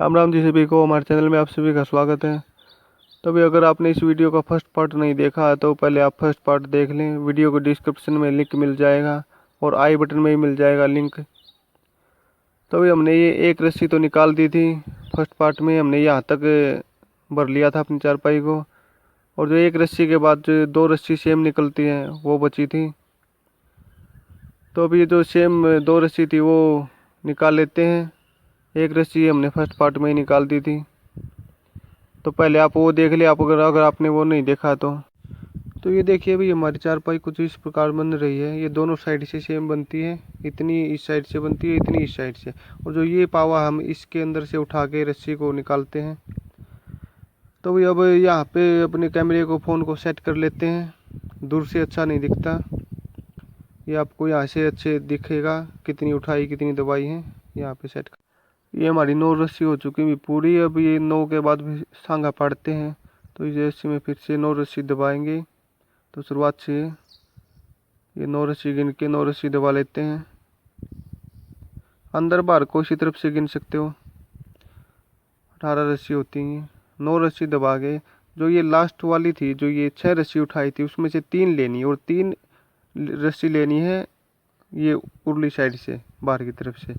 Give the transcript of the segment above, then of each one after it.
राम राम जी सभी को, हमारे चैनल में आप सभी का स्वागत है। तो भी अगर आपने इस वीडियो का फर्स्ट पार्ट नहीं देखा है तो पहले आप फर्स्ट पार्ट देख लें। वीडियो को डिस्क्रिप्शन में लिंक मिल जाएगा और आई बटन में ही मिल जाएगा लिंक। तो भी हमने ये एक रस्सी तो निकाल दी थी। फर्स्ट पार्ट में हमने यहाँ तक भर लिया था अपनी चारपाई को, और जो एक रस्सी के बाद जो दो रस्सी सेम निकलती हैं वो बची थी। तो अभी जो सेम दो रस्सी थी वो निकाल लेते हैं। एक रस्सी हमने फर्स्ट पार्ट में ही निकाल दी थी, तो पहले आप वो देख ले। आप अगर आपने वो नहीं देखा तो ये देखिए भाई, हमारी चारपाई कुछ इस प्रकार बन रही है। ये दोनों साइड से सेम बनती है, इतनी इस साइड से बनती है, इतनी इस साइड से। और जो ये पावा हम इसके अंदर से उठा के रस्सी को निकालते हैं। तो भाई अब यहाँ पे अपने कैमरे को फ़ोन को सेट कर लेते हैं। दूर से अच्छा नहीं दिखता, ये आपको यहाँ से अच्छे दिखेगा कितनी उठाई कितनी दबाई है। यहाँ पे सेट कर, ये हमारी 9 रस्सी हो चुकी है पूरी। अब ये 9 के बाद भी सांगा पाड़ते हैं। तो इस रस्सी में फिर से 9 रस्सी दबाएंगे। तो शुरुआत से ये 9 रस्सी गिन के 9 रस्सी दबा लेते हैं। अंदर बाहर को इसी तरफ से गिन सकते हो, 18 रस्सी होती हैं। 9 रस्सी दबा के जो ये लास्ट वाली थी, जो ये 6 रस्सी उठाई थी, उसमें से 3 लेनी और 3 रस्सी लेनी है ये उरली साइड से बाहर की तरफ से।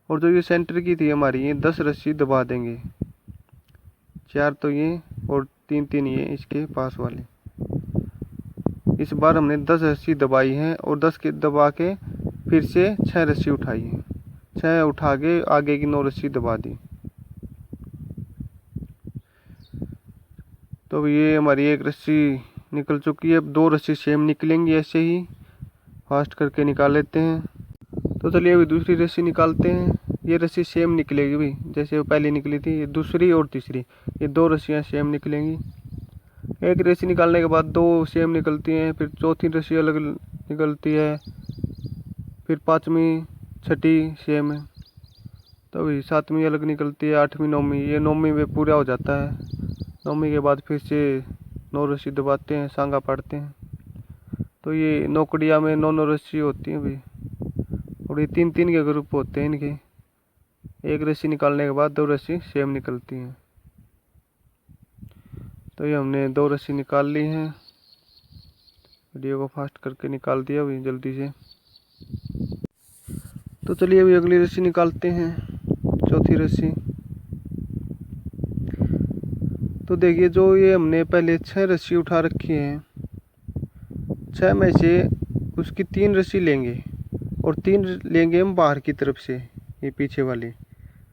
और जो ये सेंटर की थी हमारी, ये 10 रस्सी दबा देंगे। 4 तो ये और 3 ये इसके पास वाले। इस बार हमने 10 रस्सी दबाई है और 10 के दबा के फिर से 6 रस्सी उठाई है। 6 उठा के आगे की 9 रस्सी दबा दी। तो ये हमारी एक रस्सी निकल चुकी है। अब 2 रस्सी सेम निकलेंगी, ऐसे ही फास्ट करके निकाल लेते हैं। तो चलिए अभी दूसरी रस्सी निकालते हैं। ये रस्सी सेम निकलेगी भी, जैसे वो पहले निकली थी। ये दूसरी और तीसरी, ये 2 रस्सियाँ सेम निकलेंगी। एक रस्सी निकालने के बाद 2 सेम निकलती हैं, फिर चौथी रस्सी अलग निकलती है, फिर 5वीं 6ठी सेम है, तो अभी 7वीं अलग निकलती है, 8वीं 9वीं। ये 9वीं में पूरा हो जाता है। 9वीं के बाद फिर से 9 रस्सी दबाते हैं, सांगा पाड़ते हैं। तो ये नौकड़िया में 9 रस्सी होती हैं भाई, और ये 3 के ग्रुप होते हैं इनके। एक रस्सी निकालने के बाद 2 रस्सी सेम निकलती हैं। तो ये हमने 2 रस्सी निकाल ली हैं। वीडियो को फास्ट करके निकाल दिया अभी जल्दी से। तो चलिए अभी अगली रस्सी निकालते हैं, चौथी रस्सी। तो देखिए, जो ये हमने पहले 6 रस्सी उठा रखी हैं, 6 में से उसकी 3 रस्सी लेंगे और 3 लेंगे हम बाहर की तरफ से, ये पीछे वाली।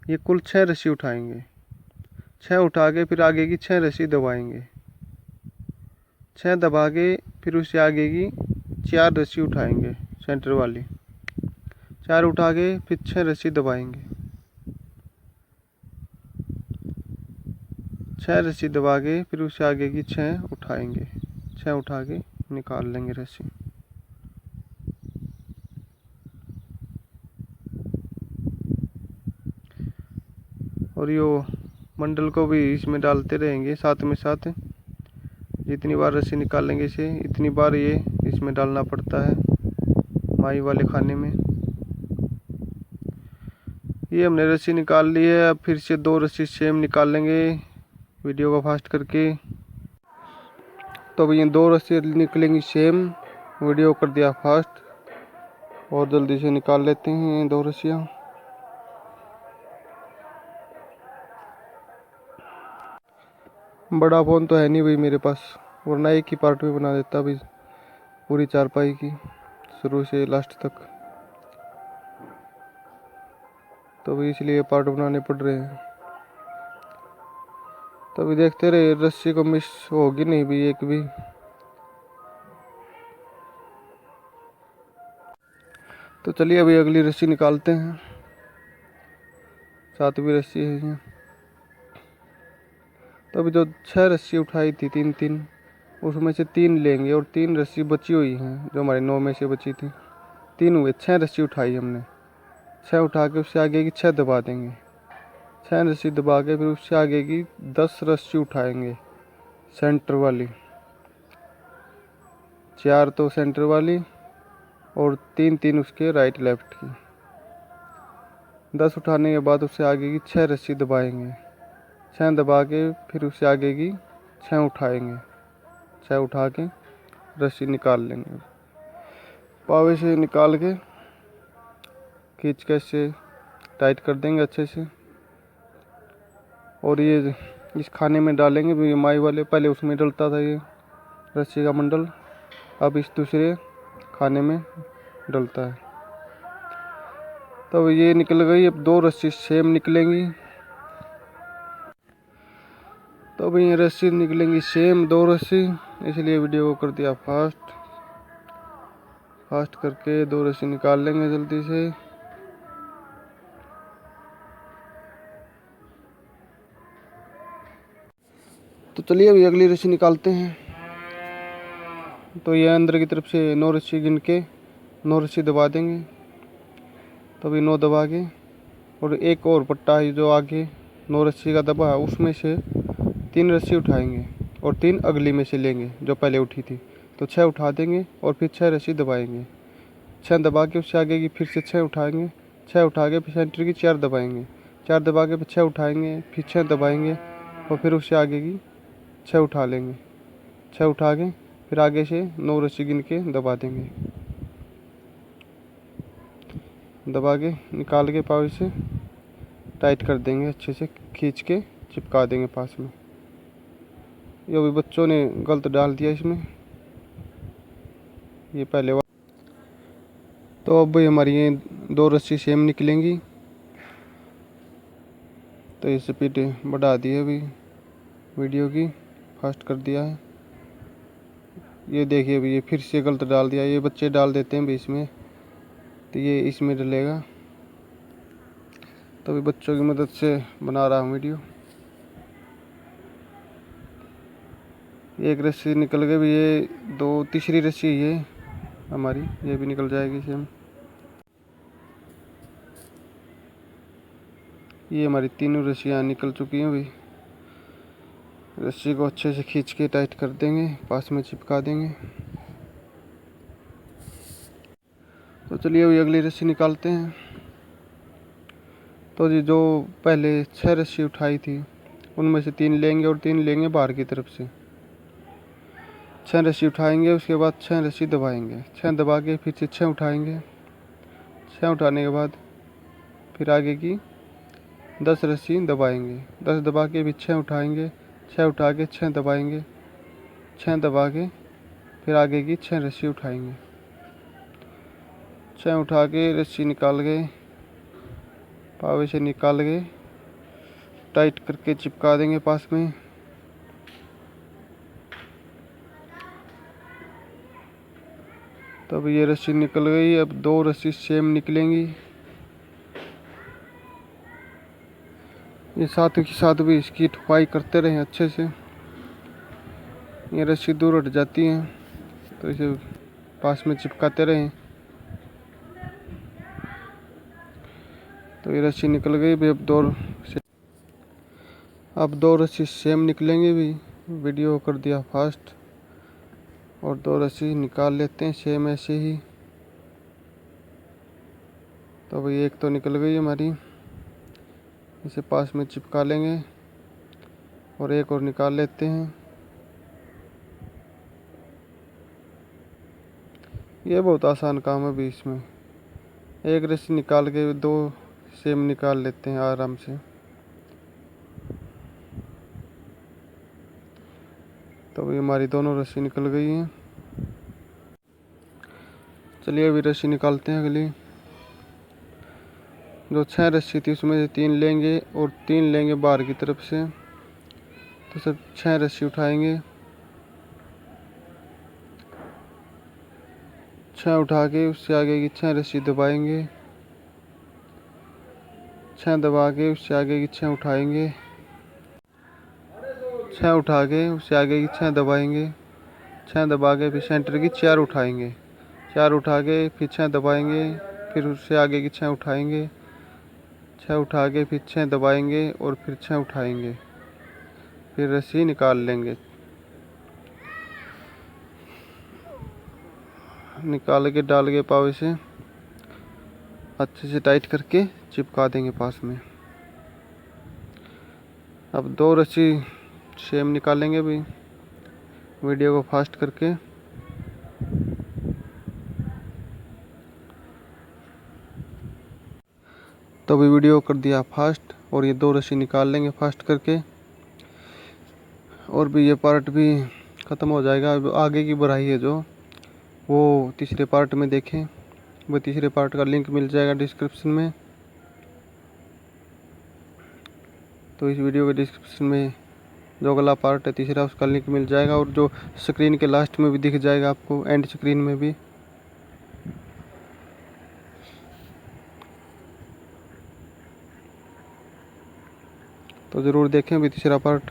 ये कुल 6 रस्सी उठाएंगे। 6 उठा के फिर आगे की 6 रस्सी दबाएंगे। 6 दबा के फिर उससे आगे की 4 रस्सी उठाएंगे, सेंटर वाली। 4 उठा के फिर 6 रस्सी दबाएंगे। 6 रस्सी दबा के फिर उससे आगे की 6 उठाएंगे। 6 उठा के निकाल लेंगे रस्सी। और यो मंडल को भी इसमें डालते रहेंगे साथ में साथ। जितनी बार रस्सी निकालेंगे इसे, इतनी बार ये इसमें डालना पड़ता है, माई वाले खाने में। ये हमने रस्सी निकाल ली है। अब फिर से 2 रस्सी सेम निकाल लेंगे, वीडियो को फास्ट करके। तो अब ये 2 रस्सी निकलेंगी सेम, वीडियो कर दिया फास्ट और जल्दी से निकाल लेते हैं 2 रस्सियाँ। बड़ा फ़ोन तो है नहीं भाई मेरे पास, वरना एक ही पार्ट में बना देता भाई पूरी चारपाई की, शुरू से लास्ट तक। तो भी इसलिए पार्ट बनाने पड़ रहे हैं। तो अभी देखते रहे, रस्सी को मिस होगी नहीं भी एक भी। तो चलिए अभी अगली रस्सी निकालते हैं, 7वीं रस्सी है ये। तो अभी जो 6 रस्सी उठाई थी 3, उसमें से 3 लेंगे और 3 रस्सी बची हुई हैं जो हमारे 9 में से बची थी। 3 हुए, 6 रस्सी उठाई हमने। 6 उठा के उससे आगे की 6 दबा देंगे। 6 रस्सी दबा के फिर उससे आगे की 10 रस्सी उठाएंगे, सेंटर वाली। 4 तो सेंटर वाली और 3 उसके राइट लेफ्ट की। 10 उठाने के बाद उससे आगे की 6 रस्सी दबाएंगे। 6 दबा के फिर उससे आगे की 6 उठाएंगे। 6 उठा के रस्सी निकाल लेंगे। पावे से निकाल के खींच के इससे टाइट कर देंगे अच्छे से। और ये इस खाने में डालेंगे। ये माई वाले पहले उसमें डलता था ये रस्सी का मंडल, अब इस दूसरे खाने में डलता है। तो ये निकल गई। अब 2 रस्सी सेम निकलेंगी। तो अब ये रस्सी निकलेंगी सेम 2 रस्सी, इसलिए वीडियो को कर दिया फास्ट करके 2 रस्सी निकाल लेंगे जल्दी से। तो चलिए अभी अगली रस्सी निकालते हैं। तो ये अंदर की तरफ से 9 रस्सी गिन के 9 रस्सी दबा देंगे। तो अभी 9 दबा के और एक और पट्टा है जो आगे 9 रस्सी का दबा है, उसमें से 3 रस्सी उठाएंगे और 3 अगली में से लेंगे जो पहले उठी थी। तो 6 उठा देंगे और फिर 6 रस्सी दबाएंगे। 6 दबा के उससे आगे की फिर से 6 उठाएंगे। 6 उठा के फिर सेंटर की 4 दबाएंगे। 4 दबा के फिर 6 उठाएंगे, फिर 6 दबाएंगे और फिर उससे आगे की 6 उठा लेंगे। 6 उठा के फिर आगे से 9 रस्सी गिन के दबा देंगे। दबा के निकाल के पावे से टाइट कर देंगे, अच्छे से खींच के चिपका देंगे पास में। ये भी बच्चों ने गलत डाल दिया इसमें, ये पहले तो अब हमारी ये 2 रस्सी सेम निकलेंगी। तो ये स्पीड बढ़ा दी है अभी वीडियो की, फास्ट कर दिया है। ये देखिए अभी ये फिर से गलत डाल दिया। ये बच्चे डाल देते हैं बीच में, तो ये इसमें डलेगा। तो अभी बच्चों की मदद से बना रहा हूँ वीडियो। एक रस्सी निकल गई। ये 2 तीसरी रस्सी ये हमारी, ये भी निकल जाएगी सेम। ये हमारी तीनों रस्सियाँ निकल चुकी हैं। अभी रस्सी को अच्छे से खींच के टाइट कर देंगे, पास में चिपका देंगे। तो चलिए अभी अगली रस्सी निकालते हैं। तो जी जो पहले 6 रस्सी उठाई थी उनमें से 3 लेंगे और 3 लेंगे बाहर की तरफ से। 6 रस्सी उठाएंगे, उसके बाद 6 रस्सी दबाएंगे। 6 दबा के फिर से 6 उठाएंगे। 6 उठाने के बाद फिर आगे की 10 रस्सी दबाएंगे। 10 दबा के फिर 6 उठाएंगे। 6 उठा के 6 दबाएंगे। 6 दबा के फिर आगे की 6 रस्सी उठाएंगे। 6 उठा के रस्सी निकाल गए, पावे से निकाल के टाइट करके चिपका देंगे पास में। तब ये रस्सी निकल गई। अब 2 रस्सी सेम निकलेंगी। ये साथ ही साथ भी इसकी ठुकाई करते रहें अच्छे से। ये रस्सी दूर हट जाती हैं तो इसे पास में चिपकाते रहें। तो ये रस्सी निकल गई भी। अब 2 रस्सी सेम निकलेंगे भी। वीडियो कर दिया फास्ट और 2 रस्सी निकाल लेते हैं सेम ऐसे ही। तो भाई एक तो निकल गई हमारी, इसे पास में चिपका लेंगे और एक और निकाल लेते हैं। ये बहुत आसान काम है भी। इसमें एक रस्सी निकाल के 2 सेम निकाल लेते हैं आराम से। तो अभी हमारी दोनों रस्सी निकल गई हैं। चलिए अभी रस्सी निकालते हैं अगली। जो 6 रस्सी थी उसमें से 3 लेंगे और 3 लेंगे बाहर की तरफ से। तो सब 6 रस्सी उठाएंगे। 6 उठा के उससे आगे की 6 रस्सी दबाएंगे। 6 दबा के उससे आगे की 6 उठाएंगे। 6 उठा के उससे आगे की 6 दबाएंगे। 6 दबा के फिर सेंटर की 4 उठाएंगे। 4 उठा के फिर 6 दबाएंगे, फिर उससे आगे की 6 उठाएंगे। 6 उठा के फिर 6 दबाएंगे और फिर 6 उठाएंगे, फिर रस्सी निकाल लेंगे। निकाल के डाल के पावे से अच्छे से टाइट करके चिपका देंगे पास में। अब 2 रस्सी सेम निकालेंगे अभी वीडियो को फास्ट करके। तो अभी वीडियो कर दिया फास्ट और ये 2 रस्सी निकाल लेंगे फास्ट करके, और भी ये पार्ट भी ख़त्म हो जाएगा। अब आगे की बढ़ाई है जो, वो तीसरे पार्ट में देखें, वो तीसरे पार्ट का लिंक मिल जाएगा डिस्क्रिप्शन में। तो इस वीडियो के डिस्क्रिप्शन में जो अगला पार्ट है तीसरा, उसका लिंक मिल जाएगा, और जो स्क्रीन के लास्ट में भी दिख जाएगा आपको, एंड स्क्रीन में भी। तो ज़रूर देखें अभी तीसरा पार्ट।